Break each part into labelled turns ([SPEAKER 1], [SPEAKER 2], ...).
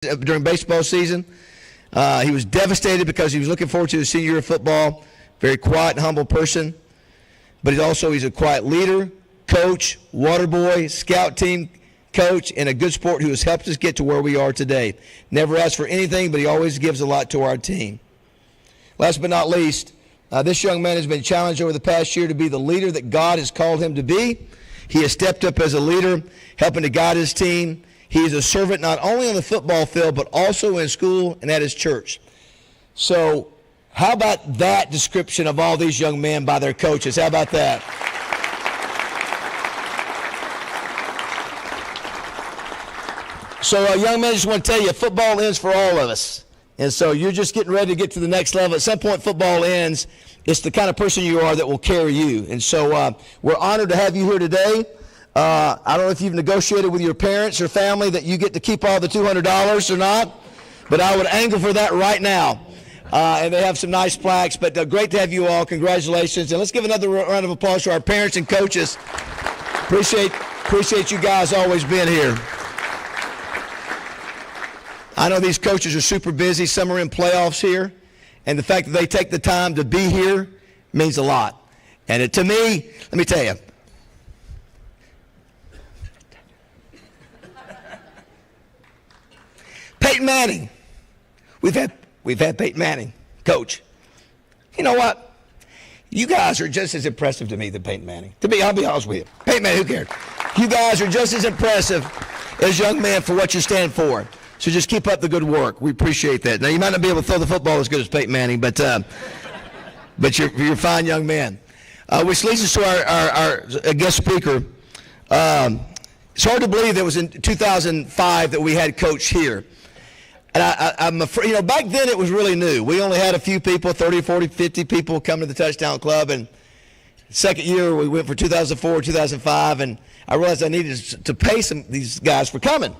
[SPEAKER 1] during baseball season. He was devastated because he was looking forward to the senior year of football. Very quiet and humble person. But he's a quiet leader, coach, water boy, scout team coach, and a good sport who has helped us get to where we are today. Never asks for anything, but he always gives a lot to our team. Last but not least, this young man has been challenged over the past year to be the leader that God has called him to be. He has stepped up as a leader, helping to guide his team. He is a servant not only on the football field, but also in school and at his church. So how about that description of all these young men by their coaches? How about that? So, young men, I just want to tell you, football ends for all of us. And so you're just getting ready to get to the next level. At some point, football ends. It's the kind of person you are that will carry you. And so we're honored to have you here today. I don't know if you've negotiated with your parents or family that you get to keep all the $200 or not, but I would angle for that right now. And they have some nice plaques, but great to have you all. Congratulations. And let's give another round of applause to our parents and coaches. Appreciate you guys always being here. I know these coaches are super busy. Some are in playoffs here, and the fact that they take the time to be here means a lot. And to me, let me tell you, Peyton Manning. We've had Peyton Manning, coach. You know what? You guys are just as impressive to me than Peyton Manning. To me, I'll be honest with you. Peyton Manning, who cares? You guys are just as impressive as young men for what you stand for. So just keep up the good work. We appreciate that. Now, you might not be able to throw the football as good as Peyton Manning, but you're a fine young man. Which leads us to our guest speaker. It's hard to believe that it was in 2005 that we had Coach here. And I'm afraid, back then it was really new. We only had a few people, 30, 40, 50 people come to the Touchdown Club. And second year we went for 2004, 2005, and I realized I needed to pay these guys for coming.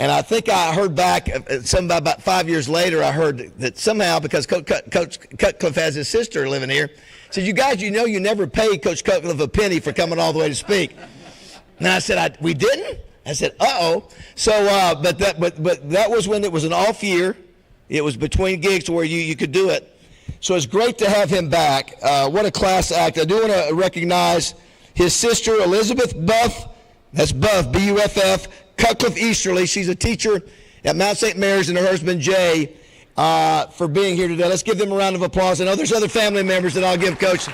[SPEAKER 1] And I think I heard back, about 5 years later, I heard that somehow, because Coach Cutcliffe has his sister living here, said, you guys, you never paid Coach Cutcliffe a penny for coming all the way to speak. And I said, we didn't? I said, uh-oh. So, but that was when it was an off year. It was between gigs to where you could do it. So it's great to have him back. What a class act. I do want to recognize his sister, Elizabeth Buff. That's Buff, B-U-F-F. Cutcliffe Easterly. She's a teacher at Mount St. Mary's, and her husband, Jay, for being here today. Let's give them a round of applause. I know there's other family members that I'll give Coach.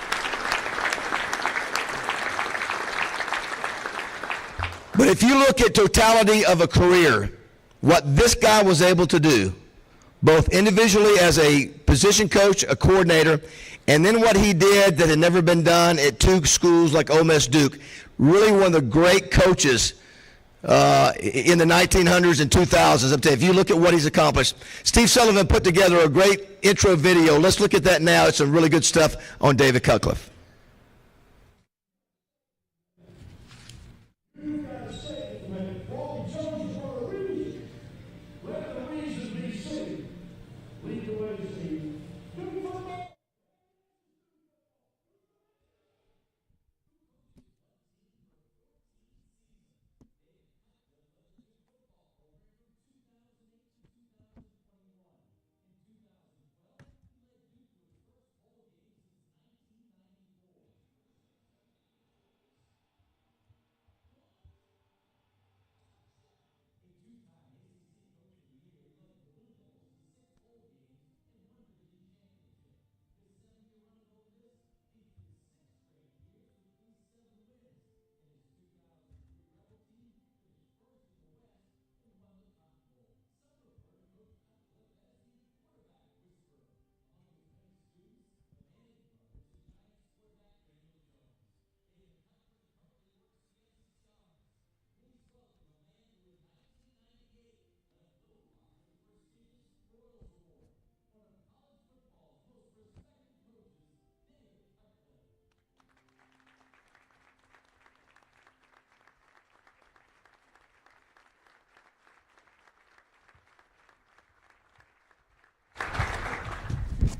[SPEAKER 1] But if you look at totality of a career, what this guy was able to do, both individually as a position coach, a coordinator, and then what he did that had never been done at two schools like Ole Miss Duke, really one of the great coaches in the 1900s and 2000s. I'm telling you, if you look at what he's accomplished. Steve Sullivan put together a great intro video. Let's look at that now. It's some really good stuff on David Cutcliffe.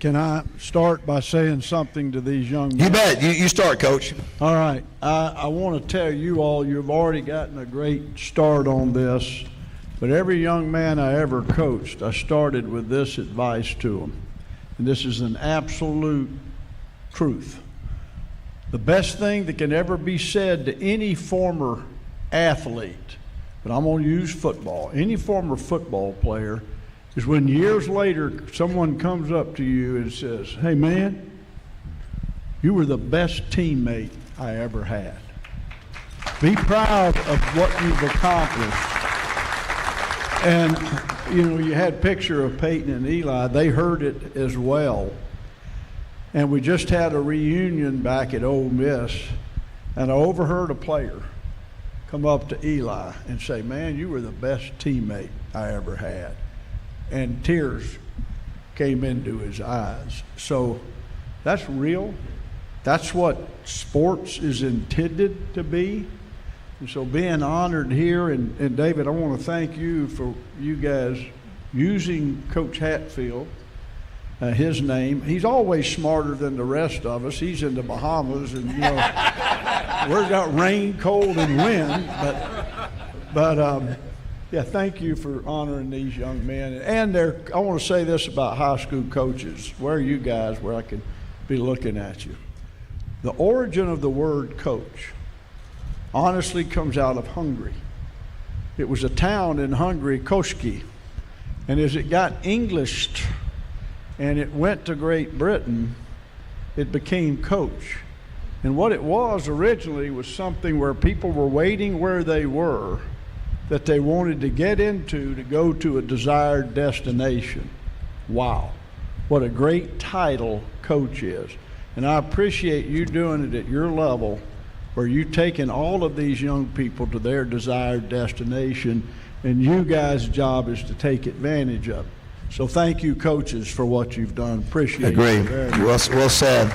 [SPEAKER 2] Can I start by saying something to these young men?
[SPEAKER 1] You bet. You start, Coach.
[SPEAKER 2] All right. I want to tell you all, you've already gotten a great start on this, But every young man I ever coached, I started with this advice to them. And this is an absolute truth. The best thing that can ever be said to any former athlete, but I'm going to use football, any former football player, is when years later someone comes up to you and says, hey man, you were the best teammate I ever had. Be proud of what you've accomplished. And, you know, you had a picture of Peyton and Eli. They heard it as well. And we just had a reunion back at Ole Miss, and I overheard a player come up to Eli and say, man, you were the best teammate I ever had. And tears came into his eyes. So that's real. That's what sports is intended to be. And so being honored here, and David, I want to thank you for you guys using Coach Hatfield, his name. He's always smarter than the rest of us. He's in the Bahamas, and you know, we've got rain, cold, and wind. But yeah, thank you for honoring these young men. And I want to say this about high school coaches. Where are you guys? Where I could be looking at you. The origin of the word coach honestly comes out of Hungary. It was a town in Hungary, Koski, and as it got Englished and it went to Great Britain, it became coach. And what it was originally was something where people were waiting where they were that they wanted to get into to go to a desired destination. Wow, what a great title coach is. And I appreciate you doing it at your level, where you've taken all of these young people to their desired destination, and you guys' job is to take advantage of it. So thank you, coaches, for what you've done. Appreciate it.
[SPEAKER 1] Agree. Well said.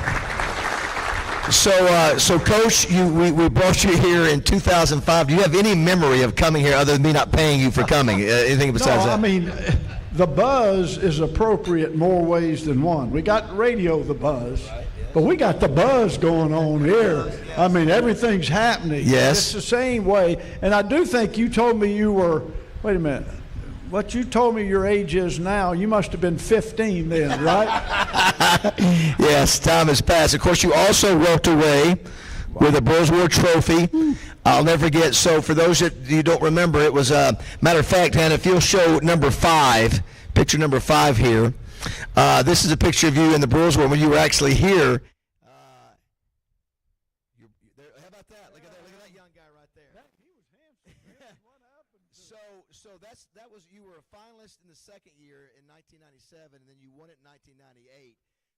[SPEAKER 1] So Coach, we brought you here in 2005. Do you have any memory of coming here other than me not paying you for coming? Anything besides that?
[SPEAKER 2] I mean, the buzz is appropriate in more ways than one. We got radio, the buzz. Right. But we got the buzz going on here. I mean, everything's happening.
[SPEAKER 1] Yes.
[SPEAKER 2] It's the same way. And I do think you told me you were, wait a minute, what you told me your age is now, you must have been 15 then, right?
[SPEAKER 1] Yes, time has passed. Of course, you also walked away with a Bulls War trophy. I'll never forget. So for those that you don't remember, it was, matter of fact, Hannah, if you'll show number 5, picture number 5 here. This is a picture of you in the Bulls War when you were actually here. How about that? Look at that young guy right there.
[SPEAKER 2] He was handsome, man. What happened to
[SPEAKER 1] So that was you were a finalist in the second year in 1997, and then you won it in 1998.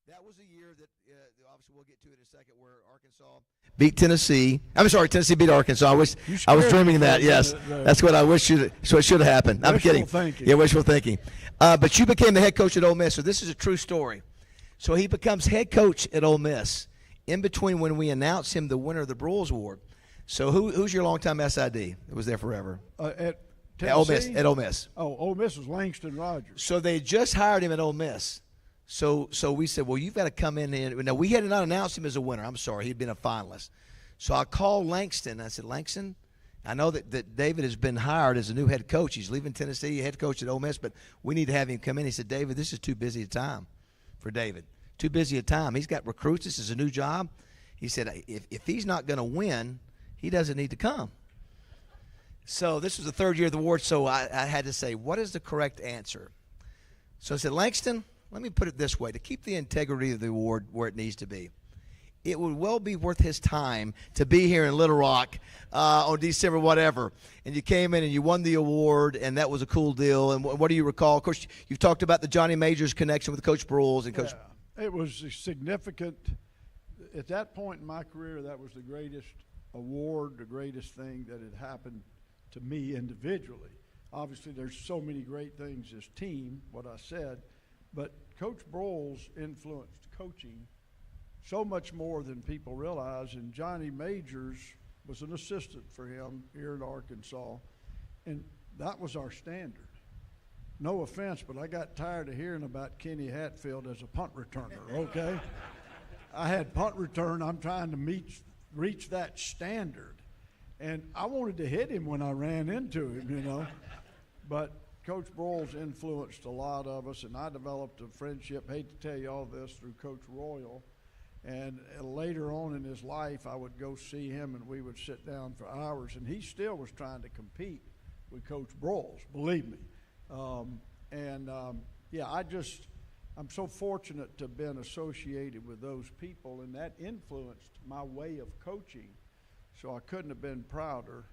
[SPEAKER 1] That was a year that obviously we'll get to it in a second, where Arkansas beat Tennessee. I'm sorry, Tennessee beat Arkansas. I was dreaming that. Yes, that's what I wish you. So it should have happened. I'm kidding.
[SPEAKER 2] Thinking.
[SPEAKER 1] Yeah, wishful thinking. But you became the head coach at Ole Miss. So this is a true story. So he becomes head coach at Ole Miss in between when we announced him the winner of the Bulls Award. So who's your longtime SID? It was there forever.
[SPEAKER 2] At
[SPEAKER 1] Tennessee? At Ole Miss.
[SPEAKER 2] Oh, Ole Miss was Langston Rogers.
[SPEAKER 1] So they just hired him at Ole Miss. So we said, well, you've got to come in. Now, we had not announced him as a winner. I'm sorry. He'd been a finalist. So I called Langston. I said, Langston, I know that David has been hired as a new head coach. He's leaving Tennessee, head coach at Ole Miss, but we need to have him come in. He said, David, this is too busy a time for David. Too busy a time. He's got recruits. This is a new job. He said, if he's not going to win, he doesn't need to come. So this was the third year of the award, so I had to say, what is the correct answer? So I said, Langston, let me put it this way. To keep the integrity of the award where it needs to be, it would well be worth his time to be here in Little Rock on December whatever. And you came in and you won the award, and that was a cool deal. And what do you recall? Of course, you've talked about the Johnny Majors connection with Coach Broyles and Coach.
[SPEAKER 2] Yeah, it was significant. At that point in my career, that was the greatest award, the greatest thing that had happened to me individually. Obviously, there's so many great things as team, what I said, but Coach Broyles influenced coaching so much more than people realize, and Johnny Majors was an assistant for him here in Arkansas, and that was our standard. No offense, but I got tired of hearing about Kenny Hatfield as a punt returner, okay? I had punt return. I'm trying to reach that standard, and I wanted to hit him when I ran into him, you know. But Coach Broyles influenced a lot of us, and I developed a friendship. Hate to tell you all this through Coach Royal. And later on in his life, I would go see him, and we would sit down for hours. And he still was trying to compete with Coach Broyles, believe me. I'm so fortunate to have been associated with those people, and that influenced my way of coaching. So I couldn't have been prouder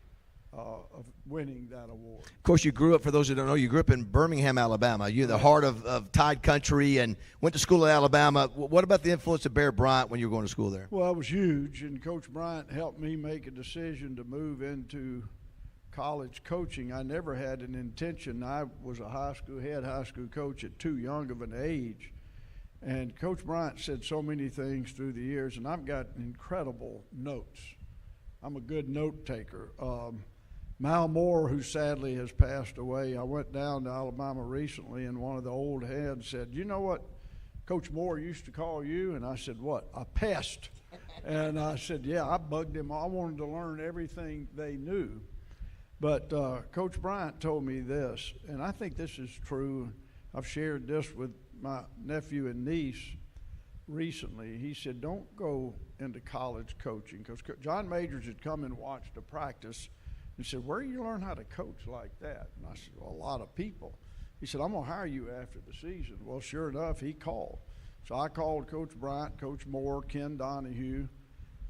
[SPEAKER 2] of winning that award.
[SPEAKER 1] Of course, you grew up, for those who don't know, you grew up in Birmingham, Alabama. You're the heart of Tide country and went to school in Alabama. What about the influence of Bear Bryant when you were going to school there?
[SPEAKER 2] Well, it was huge, and Coach Bryant helped me make a decision to move into college coaching. I never had an intention. I was a head high school coach at too young of an age. And Coach Bryant said so many things through the years, and I've got incredible notes. I'm a good note taker. Mal Moore, who sadly has passed away, I went down to Alabama recently, and one of the old heads said, "You know what Coach Moore used to call you?" And I said, "What? A pest." And I said, "Yeah, I bugged him. I wanted to learn everything they knew." But Coach Bryant told me this, and I think this is true. I've shared this with my nephew and niece recently. He said, "Don't go into college coaching," because John Majors had come and watched a practice and said, "Where do you learn how to coach like that?" And I said, "Well, a lot of people." He said, "I'm going to hire you after the season." Well, sure enough, he called. So I called Coach Bryant, Coach Moore, Ken Donahue,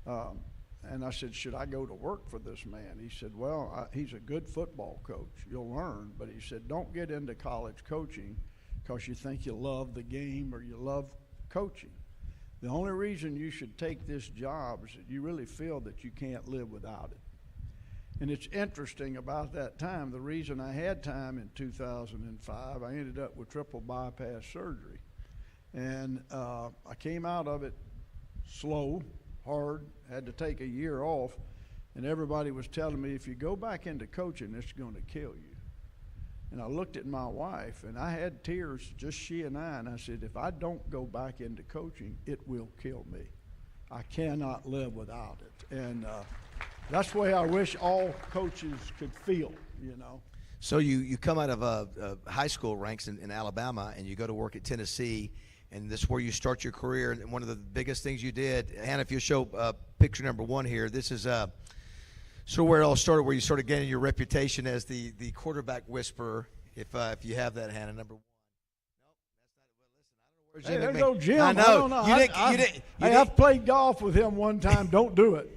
[SPEAKER 2] and I said, "Should I go to work for this man?" He said, "Well, he's a good football coach. You'll learn." But he said, "Don't get into college coaching because you think you love the game or you love coaching. The only reason you should take this job is that you really feel that you can't live without it." And it's interesting about that time, the reason I had time in 2005, I ended up with triple bypass surgery. And I came out of it slow, hard, had to take a year off, and everybody was telling me, if you go back into coaching, it's going to kill you. And I looked at my wife, and I had tears, just she and I said, if I don't go back into coaching, it will kill me. I cannot live without it. And that's the way I wish all coaches could feel, you know.
[SPEAKER 1] So you come out of high school ranks in Alabama, and you go to work at Tennessee, and this is where you start your career. And one of the biggest things you did, Hannah, if you show picture number one here, this is sort of where it all started, where you started gaining your reputation as the quarterback whisperer. If you have that, Hannah, number one. Nope, that's not. Well, listen, I don't know where Jim.
[SPEAKER 2] Hey, there's no Jim.
[SPEAKER 1] I know.
[SPEAKER 2] You didn't. I've played golf with him one time. Don't do it.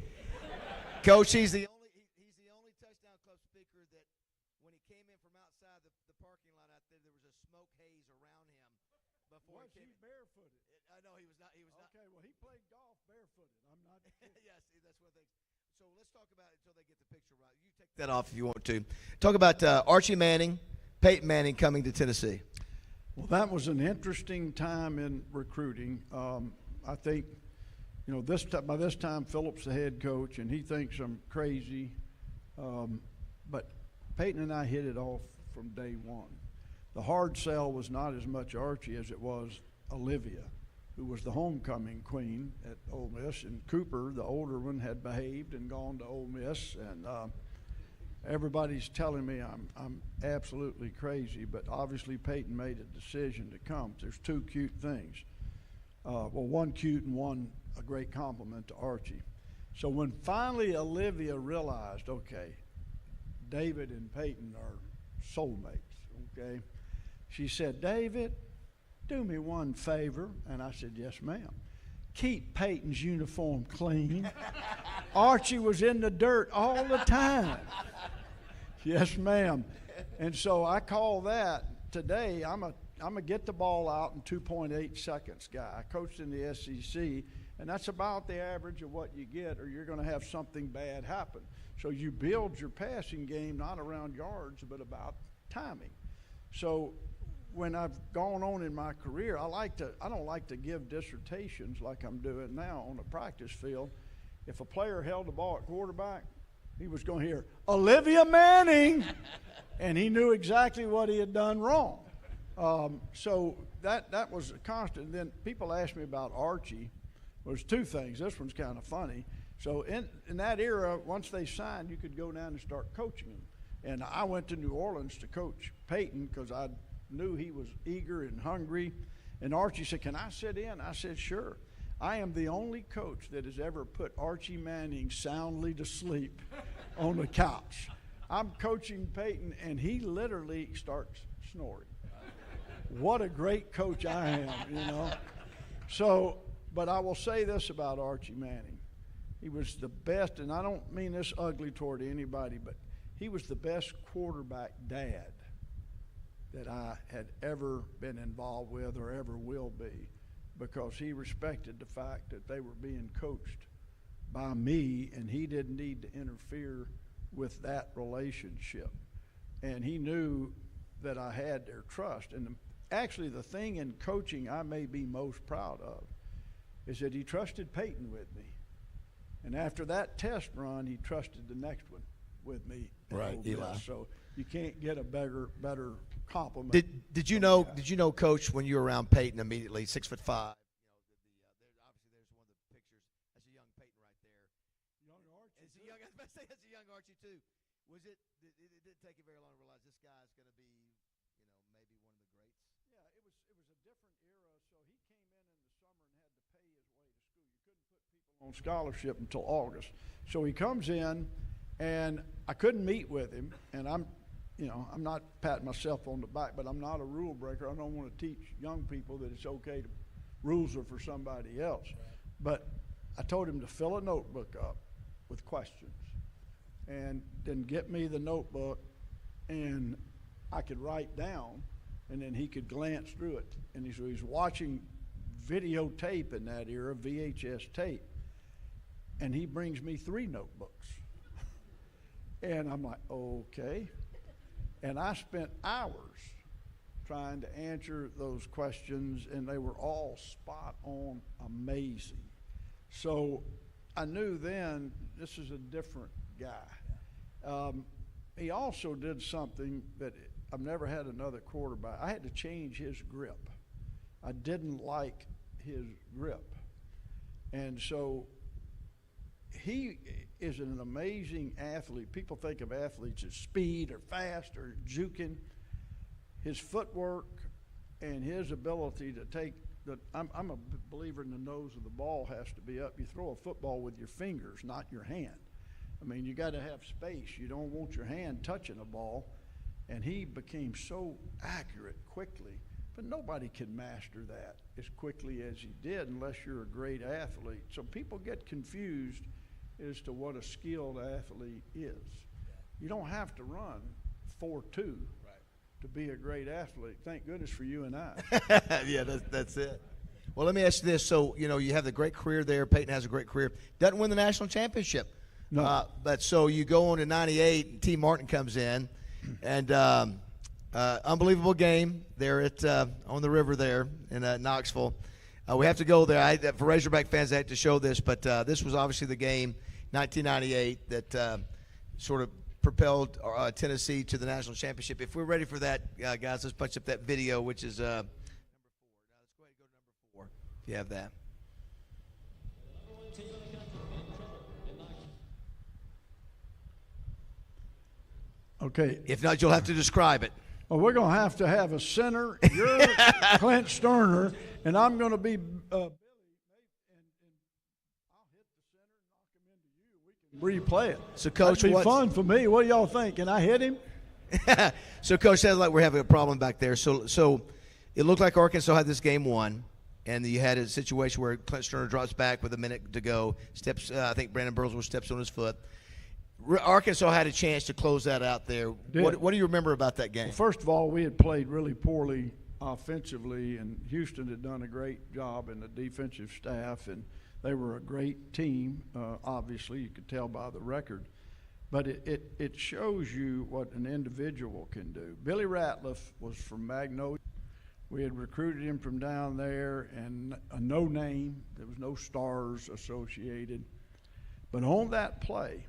[SPEAKER 1] Coach, he's the only touchdown club speaker that when he came in from outside the parking lot out there was a smoke haze around him before
[SPEAKER 2] Was
[SPEAKER 1] he came
[SPEAKER 2] he
[SPEAKER 1] in.
[SPEAKER 2] barefooted?
[SPEAKER 1] I know he was not.
[SPEAKER 2] Okay, well, he played golf barefooted. I'm not kidding.
[SPEAKER 1] Yeah, see, that's one thing. So let's talk about it until they get the picture right. You take that off if you want to. Talk about Archie Manning, Peyton Manning coming to Tennessee.
[SPEAKER 2] Well, that was an interesting time in recruiting. I think, you know, by this time, Philip's the head coach, and he thinks I'm crazy. But Peyton and I hit it off from day one. The hard sell was not as much Archie as it was Olivia, who was the homecoming queen at Ole Miss, and Cooper, the older one, had behaved and gone to Ole Miss, and everybody's telling me I'm absolutely crazy, but obviously Peyton made a decision to come. There's two cute things. Well, one cute and one a great compliment to Archie. So when finally Olivia realized, okay, David and Peyton are soulmates, okay, she said, "David, do me one favor." And I said, "Yes, ma'am." "Keep Peyton's uniform clean." Archie was in the dirt all the time. "Yes, ma'am." And so I call that today, I'm a get the ball out in 2.8 seconds guy. I coached in the SEC, and that's about the average of what you get, or you're going to have something bad happen. So you build your passing game not around yards, but about timing. So when I've gone on in my career, I don't like to give dissertations like I'm doing now on the practice field. If a player held the ball at quarterback, he was going to hear, "Olivia Manning," and he knew exactly what he had done wrong. So that was a constant. Then people asked me about Archie. Well, there's two things. This one's kind of funny. So in that era, once they signed, you could go down and start coaching them. And I went to New Orleans to coach Peyton because I knew he was eager and hungry. And Archie said, "Can I sit in?" I said, "Sure." I am the only coach that has ever put Archie Manning soundly to sleep on the couch. I'm coaching Peyton, and he literally starts snoring. What a great coach I am, you know. So, but I will say this about Archie Manning. He was the best, and I don't mean this ugly toward anybody, but he was the best quarterback dad that I had ever been involved with or ever will be, because he respected the fact that they were being coached by me, and he didn't need to interfere with that relationship. And he knew that I had their trust. And actually, the thing in coaching I may be most proud of is that he trusted Peyton with me. And after that test run, he trusted the next one with me.
[SPEAKER 1] Right, Eli.
[SPEAKER 2] So you can't get a better compliment.
[SPEAKER 3] Did you know, Coach, when you were around Peyton immediately, 6'5", obviously there's one of the pictures. That's a young Peyton right there.
[SPEAKER 2] Young Archie.
[SPEAKER 3] It's a young, I was about to say that's a young Archie too. It didn't take you very long to realize this guy's going to be, maybe one of the greats.
[SPEAKER 2] Yeah, it was a different era. So he came in the summer and had to pay his way to school. You couldn't put people on scholarship until August. So he comes in, and I couldn't meet with him. And I'm not patting myself on the back, but I'm not a rule breaker. I don't want to teach young people that it's okay to rules are for somebody else. But I told him to fill a notebook up with questions, and then get me the notebook, and I could write down, and then he could glance through it. And he's watching videotape in that era, VHS tape, and he brings me 3 notebooks. And I'm like, okay. And I spent hours trying to answer those questions, and they were all spot on amazing. So I knew then this is a different guy. He also did something that I've never had another quarterback. I had to change his grip. I didn't like his grip. And so he is an amazing athlete. People think of athletes as speed or fast or juking. His footwork and his ability to take I'm a believer in the nose of the ball has to be up. You throw a football with your fingers, not your hand. I mean, you got to have space. You don't want your hand touching a ball. And he became so accurate quickly, but nobody can master that as quickly as he did unless you're a great athlete. So people get confused as to what a skilled athlete is. You don't have to run 4.2 to be a great athlete. Thank goodness for you and I.
[SPEAKER 3] Yeah, that's it. Well, let me ask you this. So, you have the great career there. Peyton has a great career. Doesn't win the national championship.
[SPEAKER 2] No.
[SPEAKER 3] But so you go on to 98, and T. Martin comes in, and unbelievable game there on the river there in Knoxville. We have to go there. For Razorback fans, I had to show this, but this was obviously the game, 1998, that sort of propelled Tennessee to the national championship. If we're ready for that, guys, let's punch up that video, which is number 4. Now, let's go ahead and go to number 4, if you have that.
[SPEAKER 2] Okay.
[SPEAKER 3] If not, you'll have to describe it.
[SPEAKER 2] Well, we're going to have a center. You're Clint Sterner, and I'm going to be Billy, and I'll hit the center and knock him into you. We can replay it.
[SPEAKER 3] So, Coach,
[SPEAKER 2] that'd be fun for me. What do y'all think? Can I hit him?
[SPEAKER 3] So, Coach, sounds like we're having a problem back there. So it looked like Arkansas had this game won, and you had a situation where Clint Sterner drops back with a minute to go, steps. I think Brandon Burlsworth steps on his foot. Arkansas had a chance to close that out there. What do you remember about that game?
[SPEAKER 2] Well, first of all, we had played really poorly offensively, and Houston had done a great job in the defensive staff, and they were a great team. Obviously, you could tell by the record. But it shows you what an individual can do. Billy Ratliff was from Magnolia. We had recruited him from down there, and a no name. There was no stars associated. But on that play,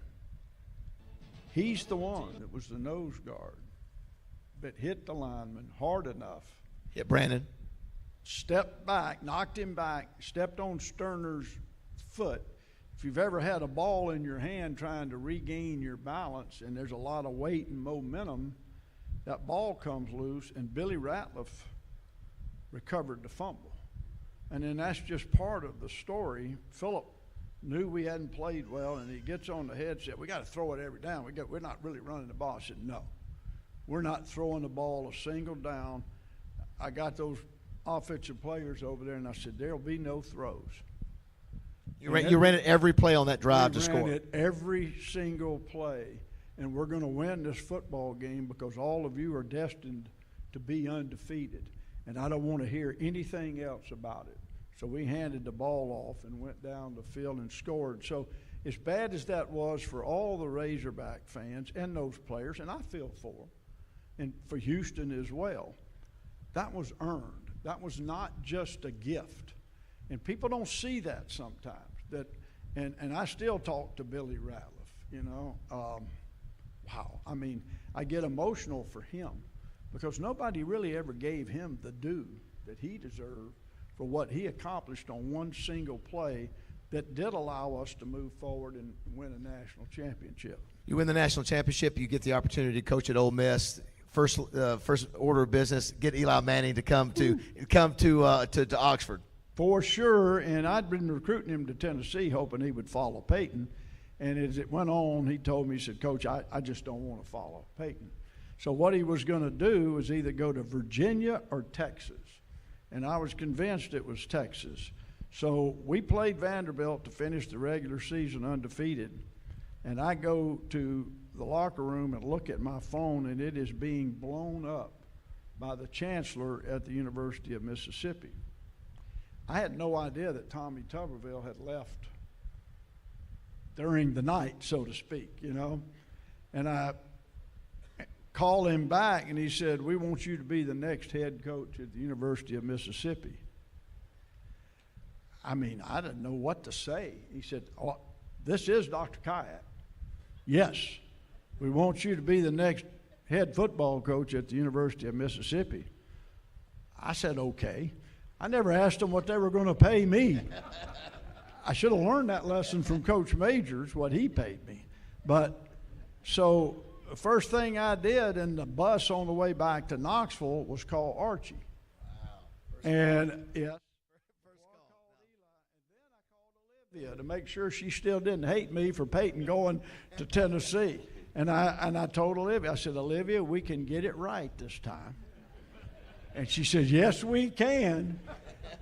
[SPEAKER 2] he's the one that was the nose guard that hit the lineman hard enough.
[SPEAKER 3] Hit Brandon.
[SPEAKER 2] Stepped back, knocked him back, stepped on Sterner's foot, if you've ever had a ball in your hand trying to regain your balance and there's a lot of weight and momentum, that ball comes loose, and Billy Ratliff recovered the fumble. And then that's just part of the story. Philip knew we hadn't played well, and he gets on the headset, we got to throw it every down. We're not really running the ball. I said, no, we're not throwing the ball a single down. I got those offensive players over there, and I said, there'll be no throws.
[SPEAKER 3] You ran it every play on that drive to score.
[SPEAKER 2] We ran it every single play, and we're going to win this football game because all of you are destined to be undefeated, and I don't want to hear anything else about it. So we handed the ball off and went down the field and scored. So as bad as that was for all the Razorback fans and those players, and I feel for them, and for Houston as well, that was earned. That was not just a gift. And people don't see that sometimes. And I still talk to Billy Ratliff, you know. Wow. I mean, I get emotional for him because nobody really ever gave him the due that he deserved for what he accomplished on one single play that did allow us to move forward and win a national championship.
[SPEAKER 3] You win the national championship, you get the opportunity to coach at Ole Miss. First order of business, get Eli Manning to come to Oxford.
[SPEAKER 2] For sure, and I'd been recruiting him to Tennessee hoping he would follow Peyton. And as it went on, he told me, he said, Coach, I just don't want to follow Peyton. So what he was going to do was either go to Virginia or Texas. And I was convinced it was Texas. So we played Vanderbilt to finish the regular season undefeated. And I go to the locker room and look at my phone, and it is being blown up by the chancellor at the University of Mississippi. I had no idea that Tommy Tuberville had left during the night, so to speak, you know. And I called him back, and he said, we want you to be the next head coach at the University of Mississippi. I mean, I didn't know what to say. He said, oh, this is Dr. Kayak. Yes, we want you to be the next head football coach at the University of Mississippi. I said, okay. I never asked them what they were going to pay me. I should have learned that lesson from Coach Majors, what he paid me. But so the first thing I did in the bus on the way back to Knoxville was call Archie. Wow. And yes. Olivia to make sure she still didn't hate me for Peyton going to Tennessee. And I told Olivia, I said, Olivia, we can get it right this time. And she said, yes, we can.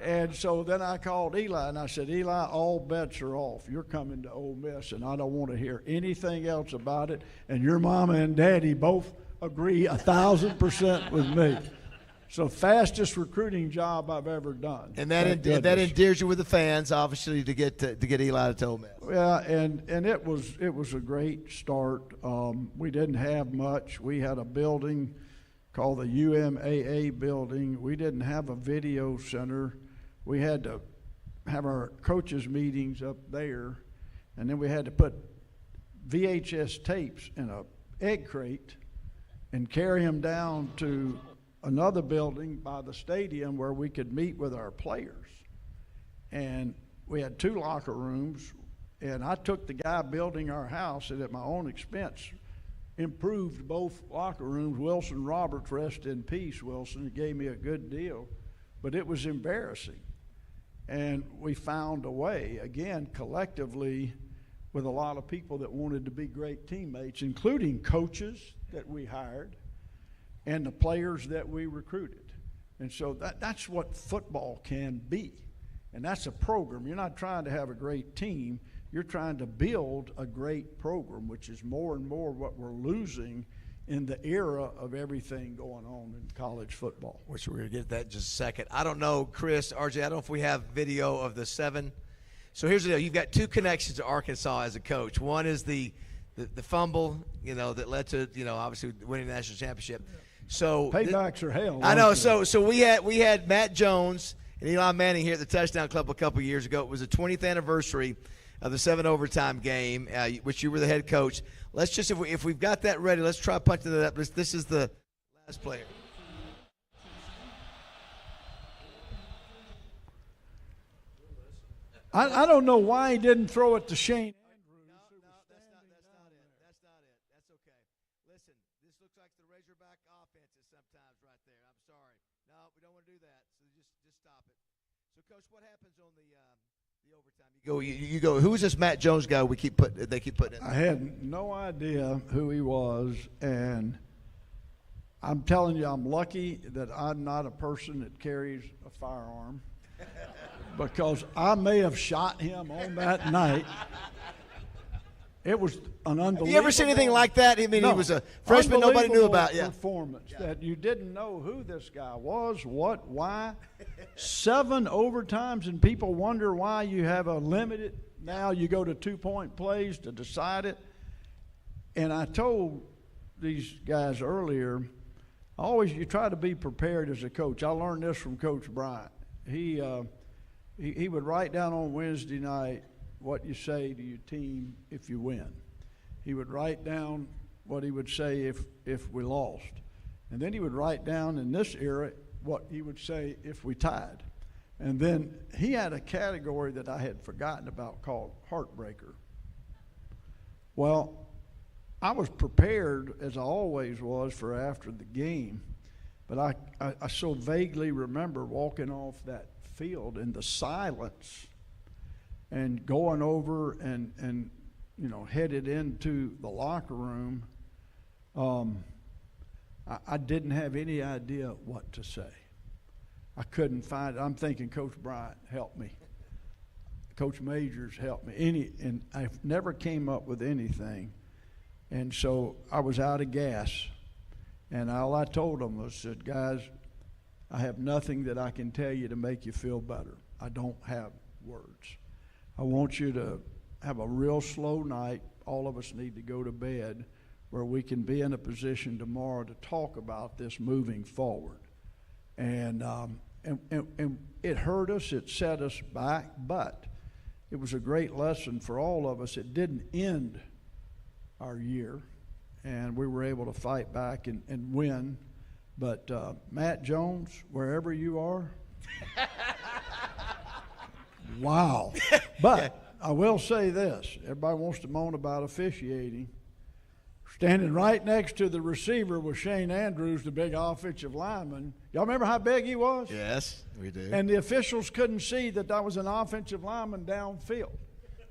[SPEAKER 2] And so then I called Eli, and I said, Eli, all bets are off. You're coming to Ole Miss, and I don't want to hear anything else about it. And your mama and daddy both agree 1,000% with me. So fastest recruiting job I've ever done.
[SPEAKER 3] And that endears you with the fans, obviously, to get Eli to Ole Miss.
[SPEAKER 2] Yeah, and it was a great start. We didn't have much. We had a building called the UMAA building. We didn't have a video center. We had to have our coaches meetings up there, and then we had to put VHS tapes in a egg crate and carry them down to another building by the stadium where we could meet with our players. And we had 2 locker rooms, and I took the guy building our house and at my own expense improved both locker rooms. Wilson Roberts, rest in peace, Wilson. He gave me a good deal, but it was embarrassing. And we found a way, again, collectively, with a lot of people that wanted to be great teammates, including coaches that we hired and the players that we recruited. And so that's what football can be. And that's a program. You're not trying to have a great team. You're trying to build a great program, which is more and more what we're losing in the era of everything going on in college football.
[SPEAKER 3] Which we're going to get that in just a second. I don't know, Chris, RJ, I don't know if we have video of the 7. So here's the deal. You've got 2 connections to Arkansas as a coach. One is the fumble, that led to, obviously winning the national championship. So
[SPEAKER 2] paybacks are hell.
[SPEAKER 3] I know. So we had Matt Jones and Eli Manning here at the Touchdown Club a couple years ago. It was the 20th anniversary of the 7 overtime game, which you were the head coach. Let's just, if we've got that ready, let's try punching it up. This is the last player.
[SPEAKER 2] I don't know why he didn't throw it to Shane Andrews.
[SPEAKER 3] No, that's not it. That's not it. That's okay. Listen, this looks like the Razorback offenses sometimes right there. I'm sorry. No, we don't want to do that. So just stop it. So, Coach, what happens on the overtime? You go. Who is this Matt Jones guy? They keep putting in.
[SPEAKER 2] I had no idea who he was, and I'm telling you, I'm lucky that I'm not a person that carries a firearm. Because I may have shot him on that night. It was an unbelievable.
[SPEAKER 3] You ever seen anything like that? I mean,
[SPEAKER 2] no,
[SPEAKER 3] he was a freshman nobody knew about. Yeah.
[SPEAKER 2] Performance that you didn't know who this guy was, what, why. 7 overtimes, and people wonder why you have a limited. Now you go to 2-point plays to decide it. And I told these guys earlier, you try to be prepared as a coach. I learned this from Coach Bryant. He would write down on Wednesday night what you say to your team if you win. He would write down what he would say if we lost. And then he would write down in this era what he would say if we tied. And then he had a category that I had forgotten about called heartbreaker. Well, I was prepared, as I always was, for after the game. But I so vaguely remember walking off that field in the silence and going over and headed into the locker room. I didn't have any idea what to say. I couldn't find it. I'm thinking, Coach Bryant, help me. Coach Majors, help me. And I never came up with anything. And so I was out of gas. And all I told them was, said, guys, I have nothing that I can tell you to make you feel better. I don't have words. I want you to have a real slow night. All of us need to go to bed where we can be in a position tomorrow to talk about this moving forward. And it hurt us. It set us back. But it was a great lesson for all of us. It didn't end our year. And we were able to fight back and win. But Matt Jones, wherever you are, wow. But I will say this. Everybody wants to moan about officiating. Standing right next to the receiver was Shane Andrews, the big offensive lineman. Y'all remember how big he was?
[SPEAKER 3] Yes, we do.
[SPEAKER 2] And the officials couldn't see that was an offensive lineman downfield,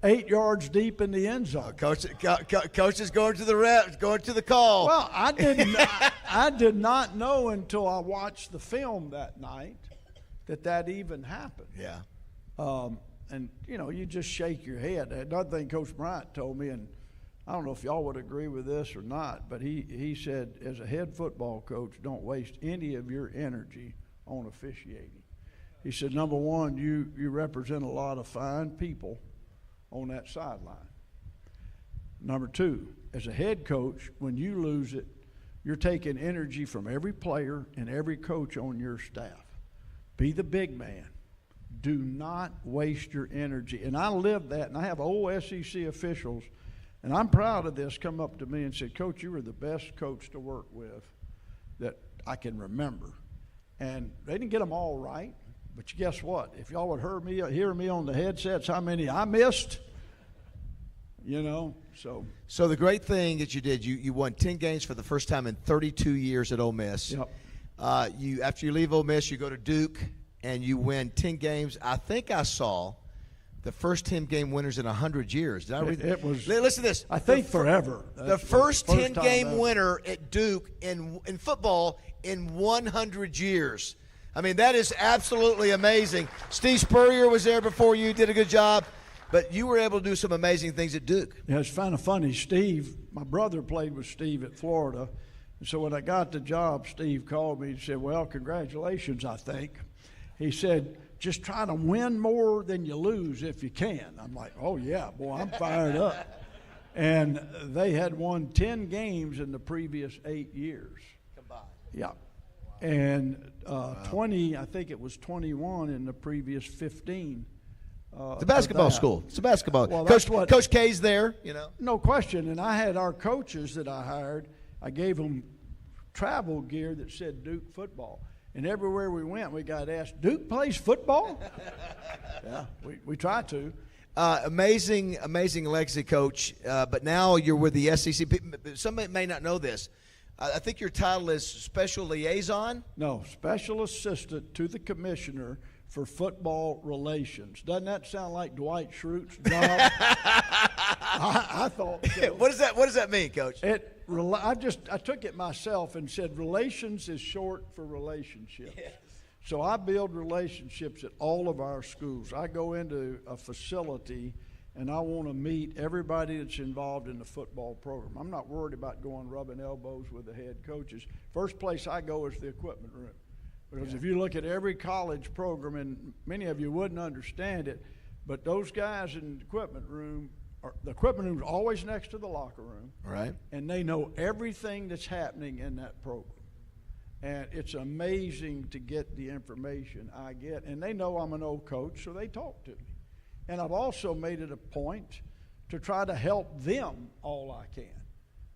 [SPEAKER 2] 8 yards deep in the end zone.
[SPEAKER 3] Coach is going to the reps, going to the call.
[SPEAKER 2] Well, I did not know until I watched the film that night that even happened.
[SPEAKER 3] Yeah.
[SPEAKER 2] And you just shake your head. Another thing Coach Bryant told me, and I don't know if y'all would agree with this or not, but he said, as a head football coach, don't waste any of your energy on officiating. He said, number one, you represent a lot of fine people on that sideline. Number two, as a head coach, when you lose it, you're taking energy from every player and every coach on your staff. Be the big man. Do not waste your energy. And I live that, and I have old SEC officials, and I'm proud of this, come up to me and said, Coach, you were the best coach to work with that I can remember. And they didn't get them all right, but guess what? If y'all would hear me on the headsets, how many I missed,
[SPEAKER 3] So the great thing that you did, you won 10 games for the first time in 32 years at Ole Miss.
[SPEAKER 2] Yep.
[SPEAKER 3] After you leave Ole Miss, you go to Duke, and you win 10 games. I think I saw the first 10-game winners in 100 years. Did I read that?
[SPEAKER 2] It was.
[SPEAKER 3] Listen to this.
[SPEAKER 2] I think forever.
[SPEAKER 3] The first 10-game winner at Duke in football in 100 years. I mean, that is absolutely amazing. Steve Spurrier was there before you, did a good job. But you were able to do some amazing things at Duke.
[SPEAKER 2] Yeah, it's kind of funny. Steve, my brother played with Steve at Florida. And so when I got the job, Steve called me and said, well, congratulations, I think. He said, just try to win more than you lose if you can. I'm like, oh, yeah, boy, I'm fired up. And they had won 10 games in the previous 8 years.
[SPEAKER 3] Combined.
[SPEAKER 2] Yeah. And 20, I think it was 21 in the previous 15.
[SPEAKER 3] It's a basketball school. It's a basketball.
[SPEAKER 2] Well,
[SPEAKER 3] Coach K's there,
[SPEAKER 2] No question. And I had our coaches that I hired, I gave them travel gear that said Duke football. And everywhere we went, we got asked, Duke plays football? Yeah, we try to.
[SPEAKER 3] Amazing legacy, Coach. But now you're with the SEC. Some may not know this. I think your title is Special Liaison?
[SPEAKER 2] No, Special Assistant to the Commissioner for Football Relations. Doesn't that sound like Dwight Schrute's job? I thought so.
[SPEAKER 3] What does that mean, Coach?
[SPEAKER 2] I took it myself and said relations is short for relationships. Yes. So I build relationships at all of our schools. I go into a facility and I want to meet everybody that's involved in the football program. I'm not worried about going rubbing elbows with the head coaches. First place I go is the equipment room. Because if you look at every college program, and many of you wouldn't understand it, but those guys in the equipment room, the equipment room is always next to the locker room.
[SPEAKER 3] Right.
[SPEAKER 2] And they know everything that's happening in that program. And it's amazing to get the information I get. And they know I'm an old coach, so they talk to me. And I've also made it a point to try to help them all I can.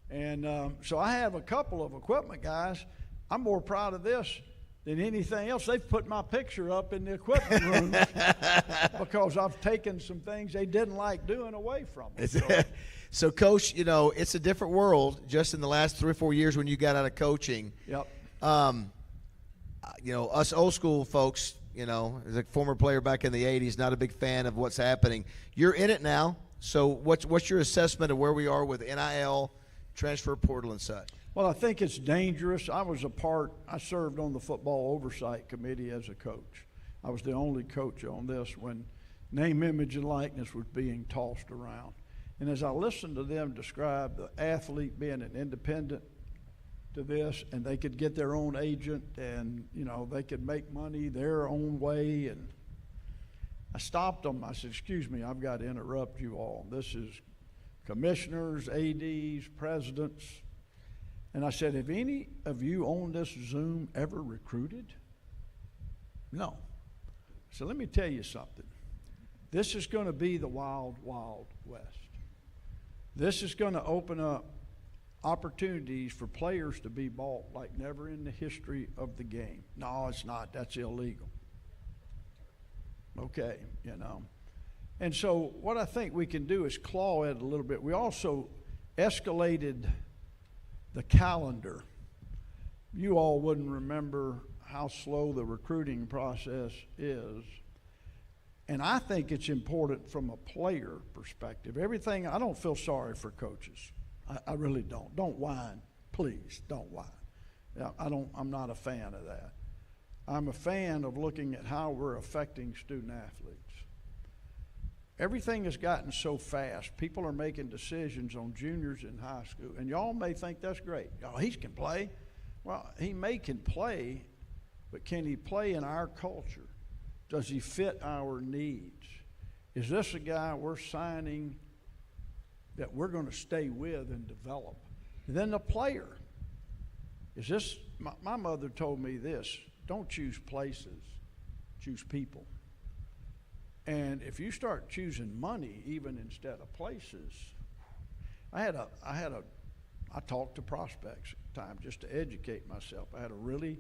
[SPEAKER 2] And so I have a couple of equipment guys. I'm more proud of this than anything else. They've put my picture up in the equipment room because I've taken some things they didn't like doing away from them.
[SPEAKER 3] So, Coach, it's a different world just in the last 3 or 4 years when you got out of coaching.
[SPEAKER 2] Yep.
[SPEAKER 3] Us old school folks, as a former player back in the 80s, not a big fan of what's happening. You're in it now. So what's your assessment of where we are with NIL, transfer portal, and such?
[SPEAKER 2] Well, I think it's dangerous. I served on the football oversight committee as a coach. I was the only coach on this when name, image, and likeness was being tossed around. And as I listened to them describe the athlete being an independent to this, and they could get their own agent, and they could make money their own way, and I stopped them. I said, excuse me, I've got to interrupt you all. This is commissioners, ADs, presidents. And I said, have any of you on this Zoom ever recruited? No. So let me tell you something. This is going to be the wild, wild west. This is going to open up opportunities for players to be bought like never in the history of the game. No, it's not. That's illegal. Okay, And so what I think we can do is claw at it a little bit. We also escalated the calendar. You all wouldn't remember how slow the recruiting process is. And I think it's important from a player perspective. I don't feel sorry for coaches. I really don't. Don't whine. Please, don't whine. I'm not a fan of that. I'm a fan of looking at how we're affecting student athletes. Everything has gotten so fast. People are making decisions on juniors in high school. And y'all may think that's great. He can play. Well, he can play, but can he play in our culture? Does he fit our needs? Is this a guy we're signing that we're going to stay with and develop? And then the player. Is this, my mother told me this, don't choose places, choose people. And if you start choosing money even instead of places, I talked to prospects at the time just to educate myself. I had a really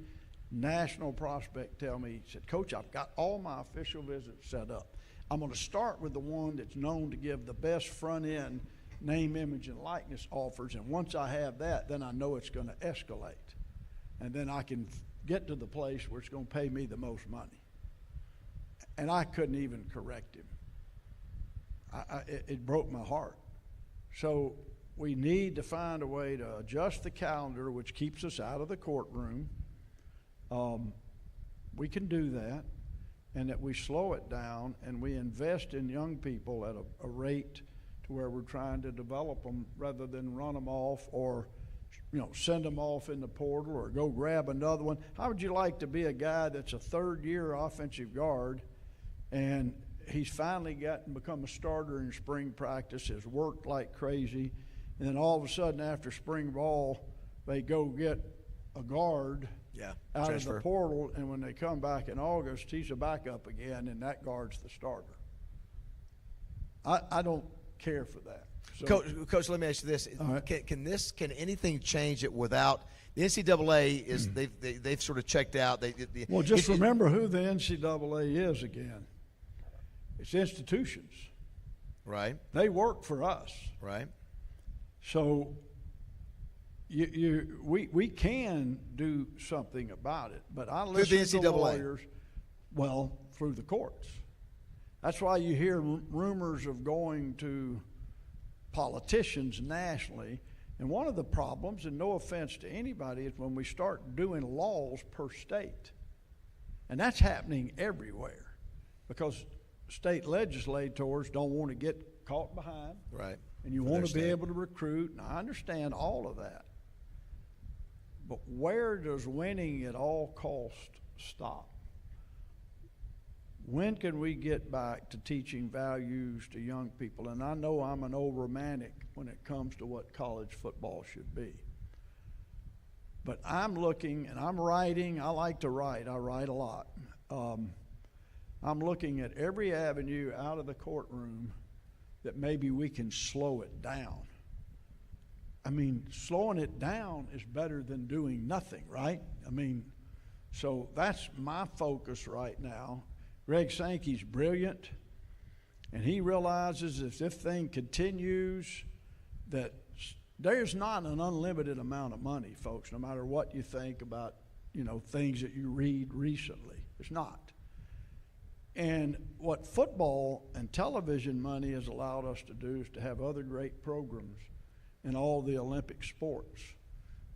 [SPEAKER 2] national prospect tell me, he said, Coach, I've got all my official visits set up. I'm going to start with the one that's known to give the best front end name, image, and likeness offers. And once I have that, then I know it's going to escalate. And then I can get to the place where it's going to pay me the most money. And I couldn't even correct him. It broke my heart. So we need to find a way to adjust the calendar, which keeps us out of the courtroom. We can do that, and that we slow it down and we invest in young people at a rate to where we're trying to develop them rather than run them off or send them off in the portal or go grab another one. How would you like to be a guy that's a third-year offensive guard and he's finally become a starter in spring practice, has worked like crazy, and then all of a sudden after spring ball they go get a guard out of the portal, and when they come back in August, he's a backup again, and that guard's the starter. I don't care for that. So,
[SPEAKER 3] Coach, let me ask you this:
[SPEAKER 2] right.
[SPEAKER 3] Can anything change it without the NCAA? Is they've sort of checked out?
[SPEAKER 2] Remember who the NCAA is again. It's institutions.
[SPEAKER 3] Right.
[SPEAKER 2] They work for us.
[SPEAKER 3] Right.
[SPEAKER 2] So we can do something about it. But I listen to lawyers, well, through the courts. That's why you hear rumors of going to politicians nationally. And one of the problems, and no offense to anybody, is when we start doing laws per state. And that's happening everywhere because state legislators don't want to get caught behind.
[SPEAKER 3] Right.
[SPEAKER 2] And you want to be able to recruit. And I understand all of that. But where does winning at all costs stop? When can we get back to teaching values to young people? And I know I'm an old romantic when it comes to what college football should be. But I'm looking, and I'm writing. I like to write. I write a lot. I'm looking at every avenue out of the courtroom that maybe we can slow it down. I mean, slowing it down is better than doing nothing, right? I mean, so that's my focus right now. Greg Sankey's brilliant, and he realizes if this thing continues that there's not an unlimited amount of money, folks, no matter what you think about, things that you read recently. It's not. And what football and television money has allowed us to do is to have other great programs in all the Olympic sports.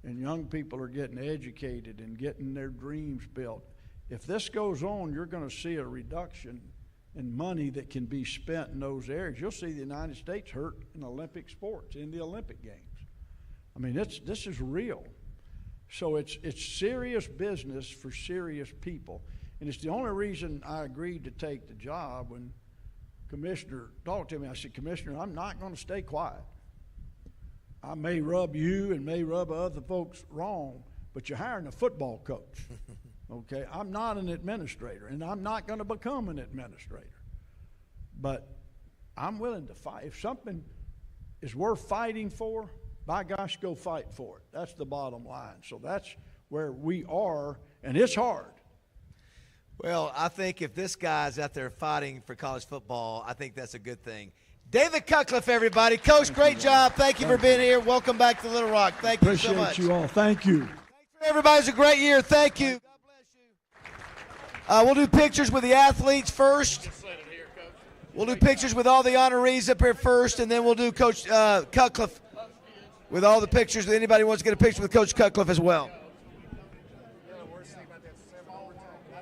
[SPEAKER 2] And young people are getting educated and getting their dreams built. If this goes on, you're going to see a reduction in money that can be spent in those areas. You'll see the United States hurt in Olympic sports, in the Olympic Games. I mean, this is real. So it's serious business for serious people. And it's the only reason I agreed to take the job. When Commissioner talked to me, I said, Commissioner, I'm not going to stay quiet. I may rub you and may rub other folks wrong, but you're hiring a football coach. Okay, I'm not an administrator, and I'm not going to become an administrator. But I'm willing to fight. If something is worth fighting for, by gosh, go fight for it. That's the bottom line. So that's where we are, and it's hard.
[SPEAKER 3] Well, I think if this guy's out there fighting for college football, I think that's a good thing. David Cutcliffe, everybody. Coach, great job. Thank you for being here. Welcome back to Little Rock. Thank you so much.
[SPEAKER 2] Appreciate you all. Thank you.
[SPEAKER 3] Thanks for everybody. It's a great year. Thank you. We'll do pictures with the athletes first. We'll do pictures with all the honorees up here first, and then we'll do Coach Cutcliffe with all the pictures. Anybody wants to get a picture with Coach Cutcliffe as well.